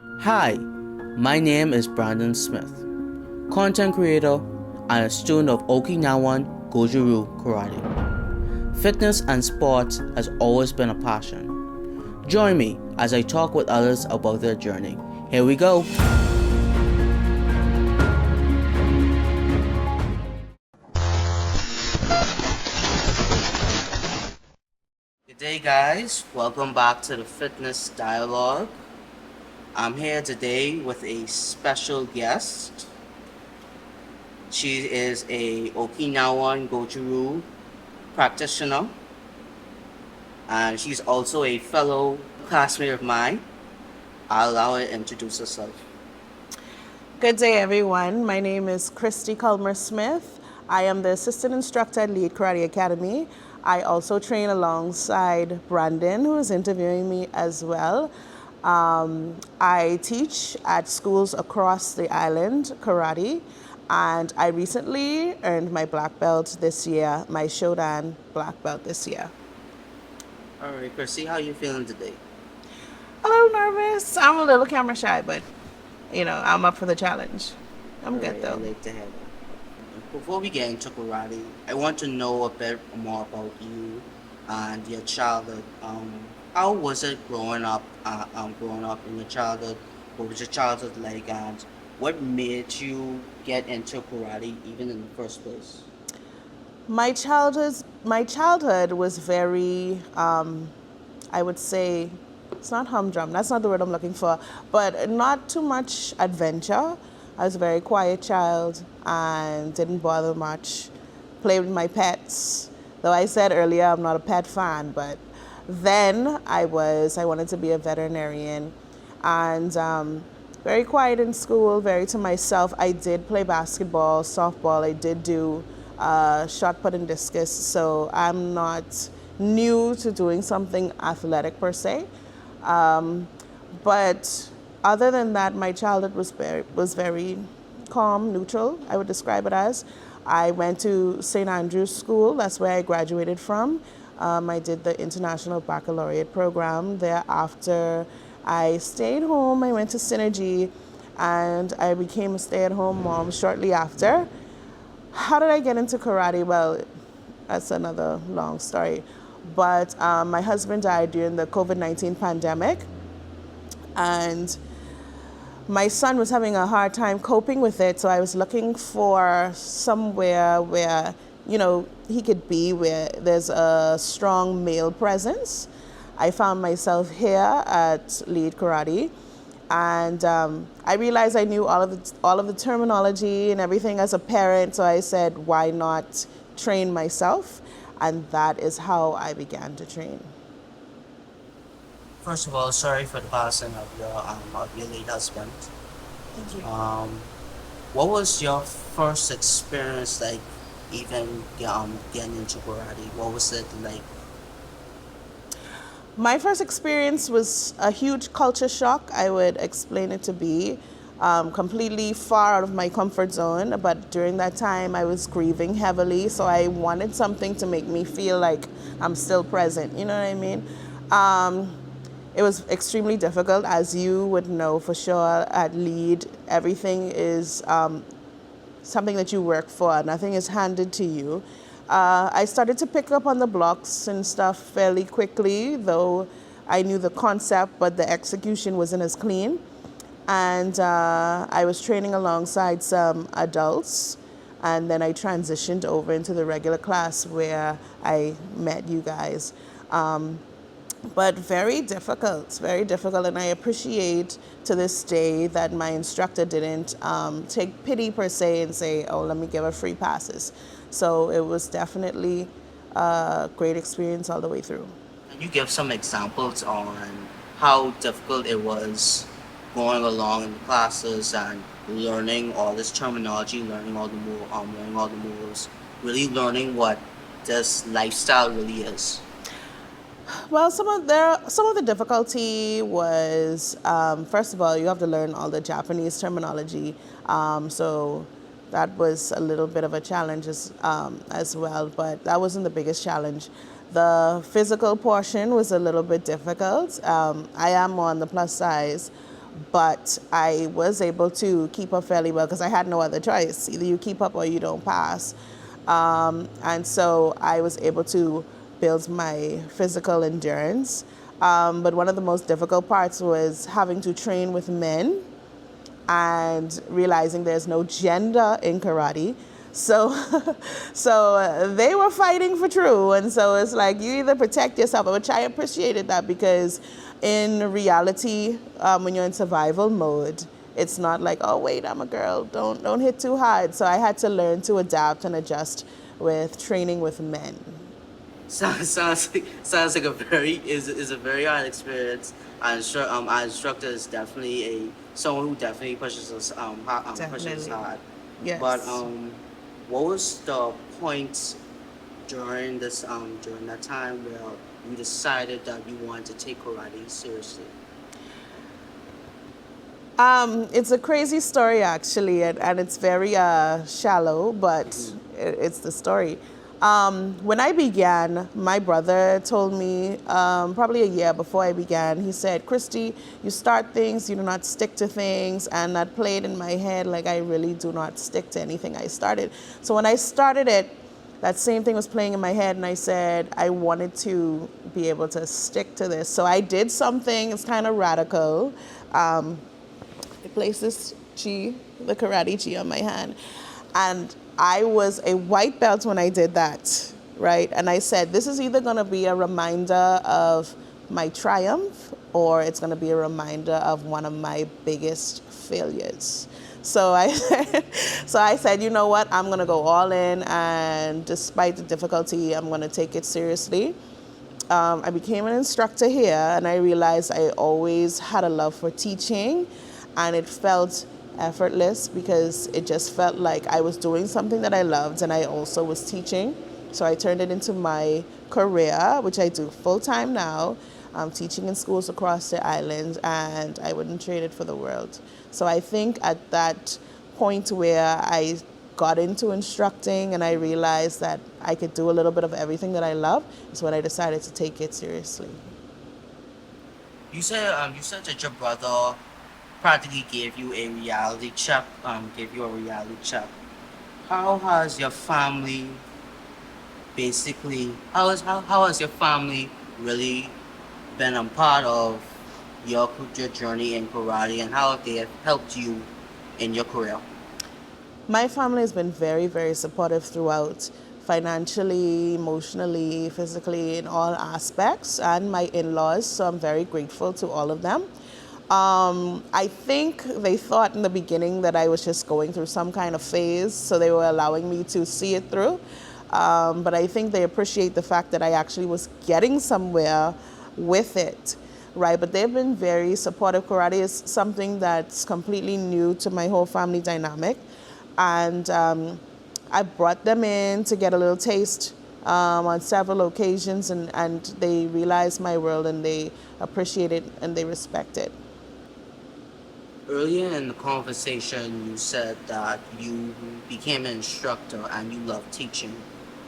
Hi, my name is Brandon Smith, content creator and a student of Okinawan Gojo-Ryu Karate. Fitness and sports has always been a passion. Join me as I talk with others about their journey. Here we go. Good day, guys. Welcome back to the Fitness Dialogue. I'm here today with a special guest. She is a Okinawan Gojo-Ryu practitioner, and she's also a fellow classmate of mine. I'll allow her to introduce herself. Good day, everyone. My name is Christi Culmer Smith. I am the assistant instructor at Lead Karate Academy. I also train alongside Brandon, who is interviewing me as well. I teach at schools across the island karate, and I recently earned my black belt this year, my Shodan black belt this year. All right, Chrissy, how are you feeling today? A little nervous. I'm a little camera shy, but I'm up for the challenge. I'm good though. I like to have that. Before we get into karate, I want to know a bit more about you and your childhood. How was it growing up? Growing up in your childhood, what was your childhood like, and what made you get into karate even in the first place? My childhood was very, I would say, it's not humdrum. That's not the word I'm looking for, but not too much adventure. I was a very quiet child and didn't bother much. Played with my pets. Though I said earlier I'm not a pet fan, but then I wanted to be a veterinarian, and very quiet in school, very to myself. I did play basketball, softball. I did do shot put and discus. So I'm not new to doing something athletic per se. But other than that, my childhood was very calm, neutral, I would describe it as. I went to St. Andrew's School. That's where I graduated from. I did the International Baccalaureate program. Thereafter, I stayed home. I went to Synergy, and I became a stay-at-home mom shortly after. How did I get into karate? Well, that's another long story. But my husband died during the COVID-19 pandemic, and my son was having a hard time coping with it, so I was looking for somewhere where, he could be, where there's a strong male presence. I found myself here at Lead Karate, and I realized I knew all of the terminology and everything as a parent, so I said, why not train myself? And that is how I began to train. First of all, sorry for the passing of your late husband. Thank you. What was your first experience like, even getting into karate? What was it like? My first experience was a huge culture shock. I would explain it to be completely far out of my comfort zone. But during that time, I was grieving heavily, so I wanted something to make me feel like I'm still present. You know what I mean? It was extremely difficult, as you would know for sure at Lead. Everything is something that you work for. Nothing is handed to you. I started to pick up on the blocks and stuff fairly quickly, though I knew the concept, but the execution wasn't as clean. And I was training alongside some adults, and then I transitioned over into the regular class where I met you guys. But very difficult, and I appreciate to this day that my instructor didn't take pity per se and say, oh, let me give her free passes. So it was definitely a great experience all the way through. Can you give some examples on how difficult it was going along in the classes and learning all this terminology, learning all the moves, really learning what this lifestyle really is? Well, some of the difficulty was, first of all, you have to learn all the Japanese terminology. So that was a little bit of a challenge as well, but that wasn't the biggest challenge. The physical portion was a little bit difficult. I am on the plus size, but I was able to keep up fairly well because I had no other choice. Either you keep up or you don't pass. And so I was able to build my physical endurance. But one of the most difficult parts was having to train with men and realizing there's no gender in karate. So, they were fighting for true, and so it's like you either protect yourself, which I appreciated that because in reality, when you're in survival mode, it's not like, oh wait, I'm a girl, don't hit too hard. So I had to learn to adapt and adjust with training with men. Sounds like a very is a very hard experience. Our instructor is definitely someone who definitely pushes us pushes us Definitely. hard. But Yes. what was the point during that time where you decided that you wanted to take karate seriously? It's a crazy story actually, and it's very shallow, but it's the story. When I began, my brother told me probably a year before I began, he said, Christy, you start things, you do not stick to things, and that played in my head like I really do not stick to anything I started. So when I started it, that same thing was playing in my head, and I said I wanted to be able to stick to this. So I did something, it's kind of radical. I placed this chi, the karate chi, on my hand. And I was a white belt when I did that, right? And I said, this is either going to be a reminder of my triumph or it's going to be a reminder of one of my biggest failures. So I said, you know what? I'm going to go all in, and despite the difficulty, I'm going to take it seriously. I became an instructor here, and I realized I always had a love for teaching, and it felt effortless because it just felt like I was doing something that I loved, and I also was teaching. So I turned it into my career, which I do full time now. I'm teaching in schools across the island, and I wouldn't trade it for the world. So I think at that point where I got into instructing and I realized that I could do a little bit of everything that I love is when I decided to take it seriously. You said that your brother practically gave you a reality check. How has your family how has your family really been a part of your journey in karate, and how have they helped you in your career? My family has been very, very supportive throughout, financially, emotionally, physically, in all aspects, and my in-laws, so I'm very grateful to all of them. I think they thought in the beginning that I was just going through some kind of phase, so they were allowing me to see it through. But I think they appreciate the fact that I actually was getting somewhere with it, right? But they've been very supportive. Karate is something that's completely new to my whole family dynamic. And I brought them in to get a little taste on several occasions, and they realize my world, and they appreciate it, and they respect it. Earlier in the conversation, you said that you became an instructor and you love teaching.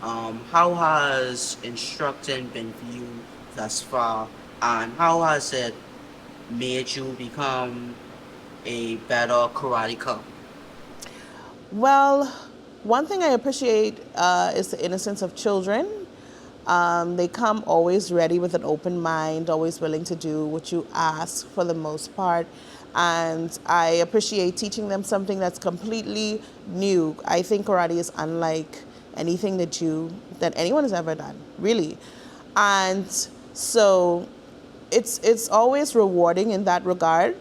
How has instructing been for you thus far, and how has it made you become a better karateka? Well, one thing I appreciate is the innocence of children. They come always ready with an open mind, always willing to do what you ask for the most part. And I appreciate teaching them something that's completely new. I think karate is unlike anything that anyone has ever done, really. And so it's always rewarding in that regard.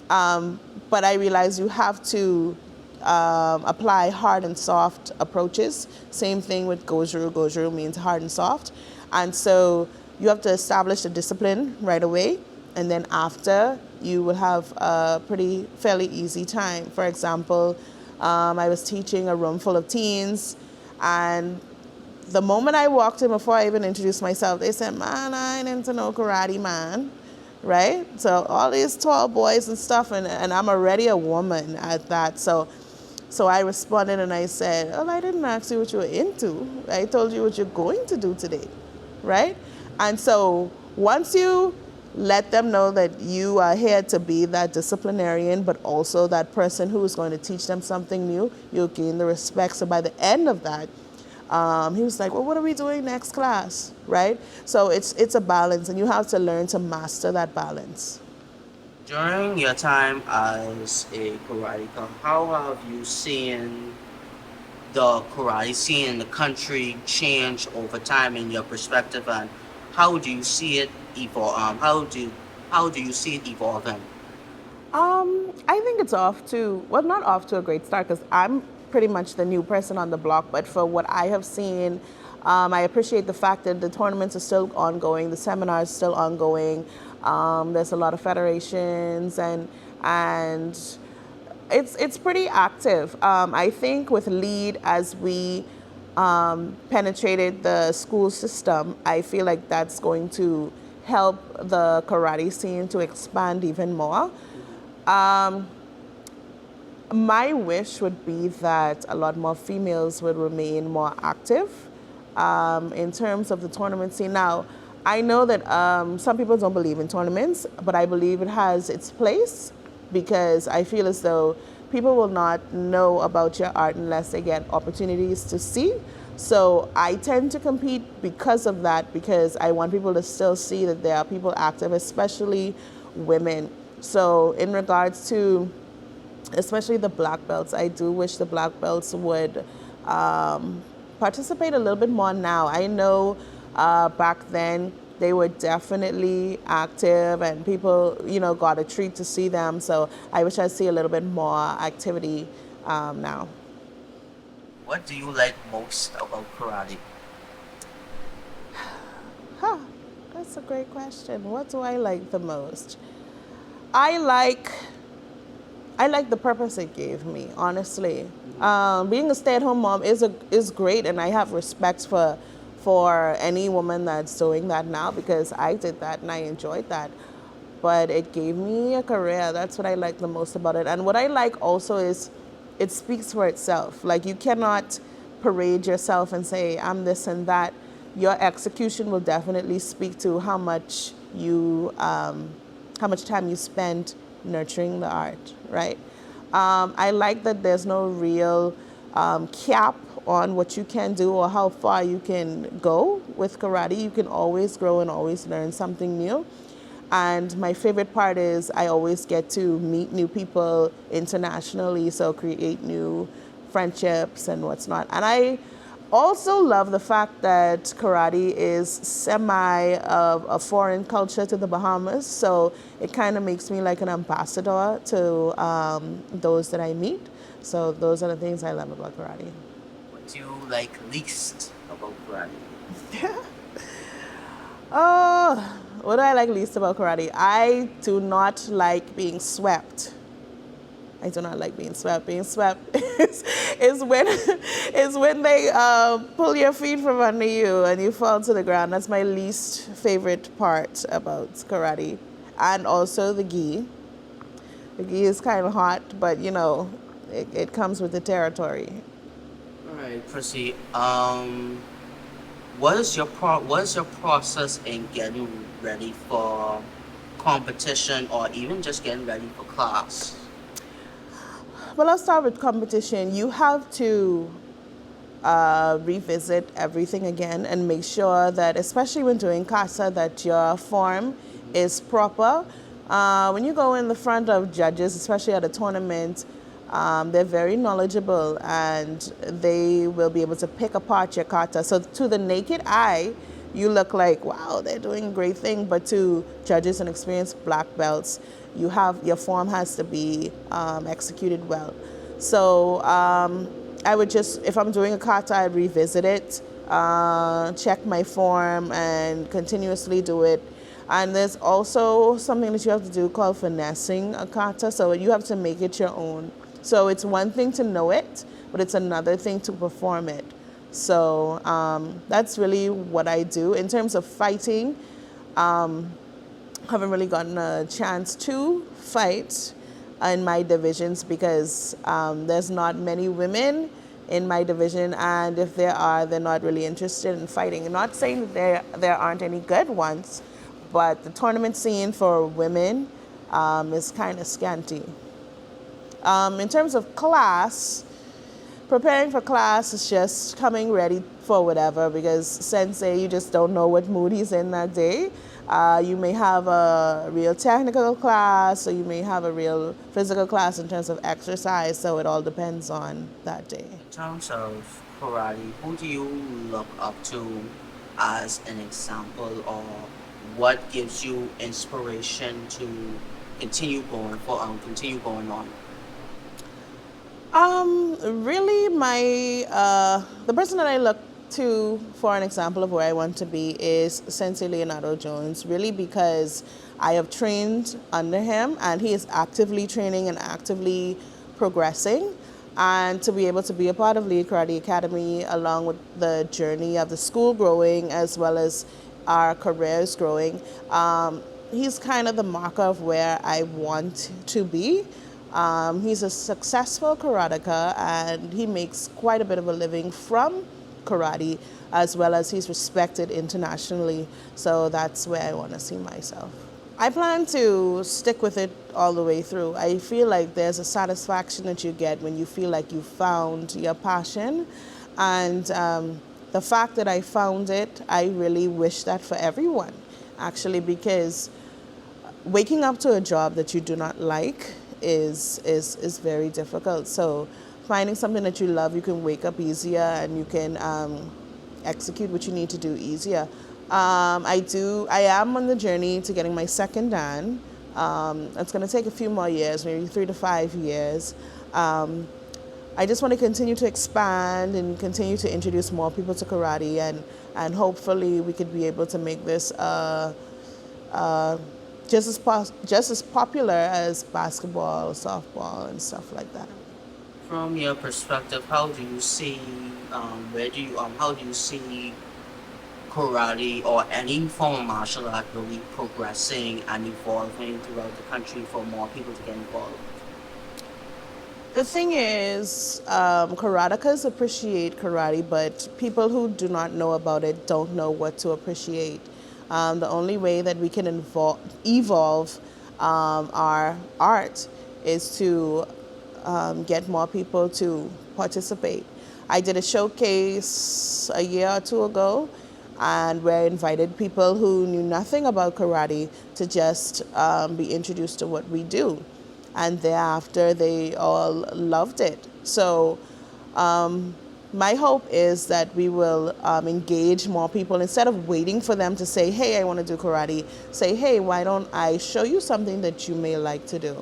But I realize you have to apply hard and soft approaches. Same thing with Gojo-Ryu. Gojo-Ryu means hard and soft. And so you have to establish a discipline right away. And then after, you will have a fairly easy time. For example, I was teaching a room full of teens, and the moment I walked in, before I even introduced myself, they said, man, I ain't into no karate, man. Right? So all these tall boys and stuff, and I'm already a woman at that. So I responded and I said, well, I didn't ask you what you were into. I told you what you're going to do today, right? And so once you let them know that you are here to be that disciplinarian, but also that person who is going to teach them something new. You'll gain the respect. So by the end of that, he was like, well, what are we doing next class, right? So it's a balance, and you have to learn to master that balance. During your time as a karateka, how have you seen the karate scene in the country change over time in your perspective, and how do you see it evolve? How do you see it evolving? I think it's off to, well, not off to a great start because I'm pretty much the new person on the block, but for what I have seen, I appreciate the fact that the tournaments are still ongoing, the seminars are still ongoing. There's a lot of federations and it's pretty active. I think with LEAD, as we penetrated the school system, I feel like that's going to help the karate scene to expand even more. My wish would be that a lot more females would remain more active in terms of the tournament scene. Now, I know that some people don't believe in tournaments, but I believe it has its place because I feel as though people will not know about your art unless they get opportunities to see. So I tend to compete because of that, because I want people to still see that there are people active, especially women. So in regards to especially the black belts, I do wish the black belts would participate a little bit more now. I know back then they were definitely active and people, got a treat to see them. So I wish I'd see a little bit more activity now. What do you like most about karate? Huh, that's a great question. What do I like the most? I like the purpose it gave me, honestly. Being a stay-at-home mom is great, and I have respect for any woman that's doing that now because I did that and I enjoyed that. But it gave me a career. That's what I like the most about it. And what I like also is it speaks for itself. Like, you cannot parade yourself and say, I'm this and that. Your execution will definitely speak to how much time you spend nurturing the art, right? I like that there's no real cap on what you can do or how far you can go with karate. You can always grow and always learn something new. And my favorite part is I always get to meet new people internationally, so create new friendships and what's not. And I also love the fact that karate is semi of a foreign culture to the Bahamas, so it kind of makes me like an ambassador to those that I meet. So those are the things I love about karate. What do you like least about karate? Oh, what do I like least about karate? I do not like being swept. I do not like being swept. Being swept is when they pull your feet from under you and you fall to the ground. That's my least favorite part about karate. And also the gi. The gi is kind of hot, but it comes with the territory. All right, Chrissy. What is your process in getting ready for competition or even just getting ready for class? Well, I'll start with competition. You have to revisit everything again and make sure that, especially when doing kata, that your form is proper. When you go in the front of judges, especially at a tournament, they're very knowledgeable and they will be able to pick apart your kata. So to the naked eye, you look like, wow, they're doing a great thing. But to judges and experienced black belts, your form has to be executed well. So I would just, if I'm doing a kata, I'd revisit it, check my form and continuously do it. And there's also something that you have to do called finessing a kata. So you have to make it your own. So it's one thing to know it, but it's another thing to perform it. So that's really what I do. In terms of fighting, haven't really gotten a chance to fight in my divisions because there's not many women in my division, and if there are, they're not really interested in fighting. I'm not saying that there aren't any good ones, but the tournament scene for women is kind of scanty. In terms of class, preparing for class is just coming ready for whatever, because sensei, you just don't know what mood he's in that day. You may have a real technical class, or you may have a real physical class in terms of exercise, so it all depends on that day. In terms of karate, who do you look up to as an example, or what gives you inspiration to continue going on? Really, the person that I look to for an example of where I want to be is Sensei Leonardo Jones, really because I have trained under him and he is actively training and actively progressing. And to be able to be a part of Lead Karate Academy, along with the journey of the school growing as well as our careers growing, he's kind of the marker of where I want to be. He's a successful karateka and he makes quite a bit of a living from karate, as well as he's respected internationally. So that's where I want to see myself. I plan to stick with it all the way through. I feel like there's a satisfaction that you get when you feel like you found your passion. And the fact that I found it, I really wish that for everyone, actually, because waking up to a job that you do not like is very difficult. So finding something that you love, you can wake up easier and you can execute what you need to do easier. I am on the journey to getting my second Dan. It's going to take a few more years, maybe 3 to 5 years. I just want to continue to expand and continue to introduce more people to karate, and hopefully we could be able to make this just as popular as basketball, softball, and stuff like that. From your perspective, how do you see how do you see karate or any form of martial art really progressing and evolving throughout the country for more people to get involved? The thing is, karatekas appreciate karate, but people who do not know about it don't know what to appreciate. The only way that we can evolve our art is to get more people to participate. I did a showcase a year or two ago, and where I invited people who knew nothing about karate to just be introduced to what we do. And thereafter, they all loved it. So my hope is that we will engage more people. Instead of waiting for them to say, hey, I want to do karate, say, hey, why don't I show you something that you may like to do,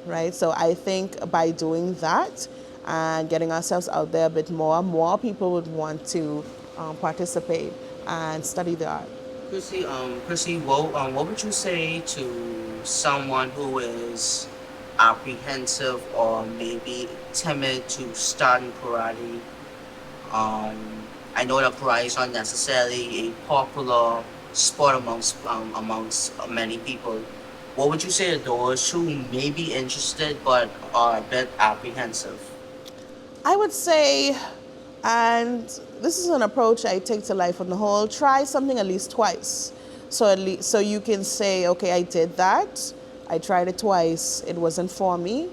right? So I think by doing that and getting ourselves out there a bit more people would want to participate and study the art. Chrissy, what would you say to someone who is apprehensive or maybe timid to start in karate? I know that karate is not necessarily a popular sport amongst many people. What would you say to those who may be interested but are a bit apprehensive? I would say, and this is an approach I take to life on the whole, try something at least twice. So you can say, okay, I did that. I tried it twice. It wasn't for me.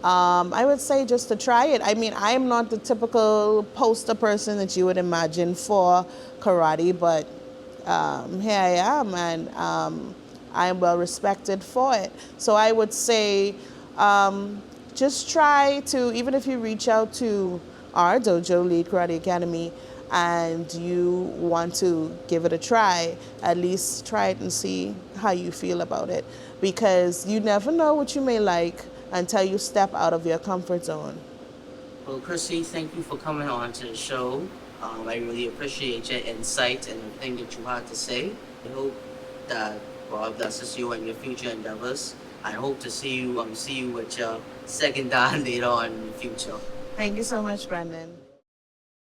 I would say just to try it. I mean, I am not the typical poster person that you would imagine for karate, but here I am, and I am well respected for it. So I would say just try to, even if you reach out to our dojo, Lead Karate Academy, and you want to give it a try, at least try it and see how you feel about it. Because you never know what you may like until you step out of your comfort zone. Well, Chrissy, thank you for coming on to the show. I really appreciate your insight and everything that you had to say. I hope that God blesses you in your future endeavors. I hope to see you with your second Dan later on in the future. Thank you so much, Brandon.